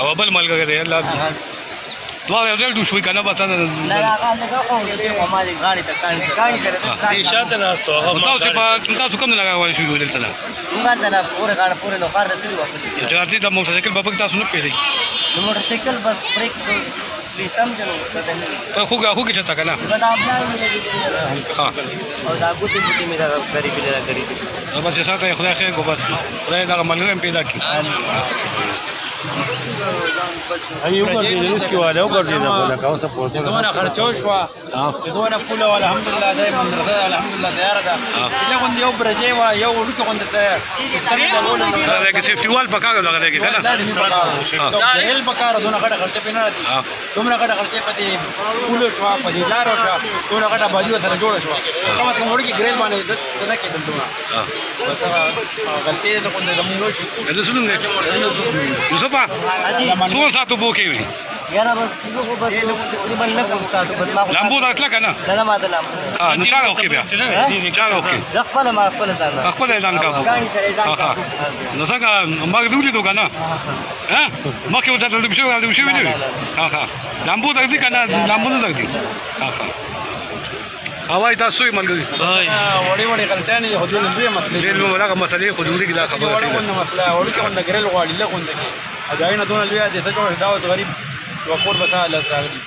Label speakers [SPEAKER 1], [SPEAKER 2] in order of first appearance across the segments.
[SPEAKER 1] او بل ملګری دی الله دواړه یو ځای شوي که نه به تاسو کوم نه لګولی شوي دلته نه چې د موټرسایکل به پکې تاسو نه پرېږدئ
[SPEAKER 2] موټرسایکل بس بریک
[SPEAKER 1] ته خوږې چېرته که نه بس چې ساته یې خدای خیر کړو بس خدای دغه ملګری هم پیدا کړي
[SPEAKER 3] دونه خرچو شوه دونه پوله وه الحمدلله دی مدرسه الحمدلله تیاره ده چې غوندې یو برجې وه یو وړوکې غوندې
[SPEAKER 1] دا کې سیفټي وال پکار دغه دی که نه
[SPEAKER 3] هیل پکار دونه غټه خرچه پې نه راځي دومره غټه خرچې په دې پولو شوه په دې لارو شوه دونه غټه بازي ورسره جوړه شوه کم از کم وړوکې ګریل باندې څه نه کېدل دونه غلطي غوندې زمونږ وشي
[SPEAKER 1] د څه نوم دی یوسفه څومره ساعت اوبه کې وي لامبو ته تله که نه نو چا راوښکې بیا چا راوښکې خپله یې ځان کابو نو څنګه مرګ دې ولیدو که نه مخکې ورته ډوب شوي نه وي لامبو درځي که نه لامبو نه درځي هوای تاسو یې ملګري
[SPEAKER 3] وړې وړې غلطیانې دي خو دې لویې مسلې
[SPEAKER 1] دغه مسلې خو جوړېږي دا خبره
[SPEAKER 3] وړه غونډه مسله وړوکې غونډه ګریل غواړي لږ غونډه کې ځایونه دونه لویه دي څه جوړ دا اوس غریب یوه کور به څه حالت راغلي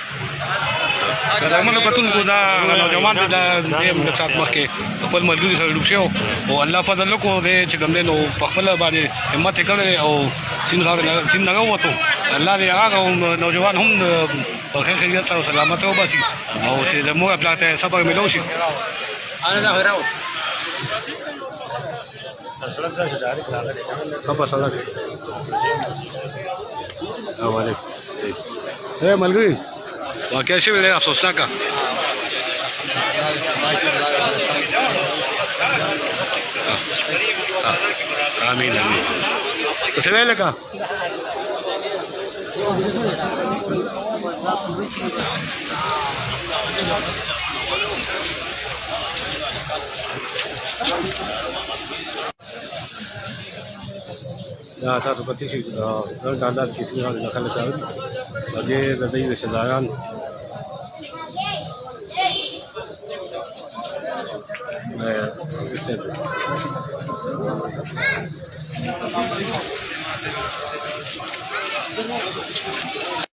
[SPEAKER 1] د درملو کتونکو دا نوجوان دی د دې ساعت مخکې خپل ملګري سره ډوب شو او الله فضل وکړو دی چې کوم دی نو په خپله باندې همت یې کړی او سیند نه راووتو الله دې هغه نوجوان هم په خیر خیریت سره سلامت وباسي او چې د مور پلار ته صبر میلو شي ملګري واقع شوی دی افسوسناکه امین امین څه ویل لکه دا تاسو پتی شي ځان حالات کې څنګه خلک راغلي او دې د دې رشتہ داران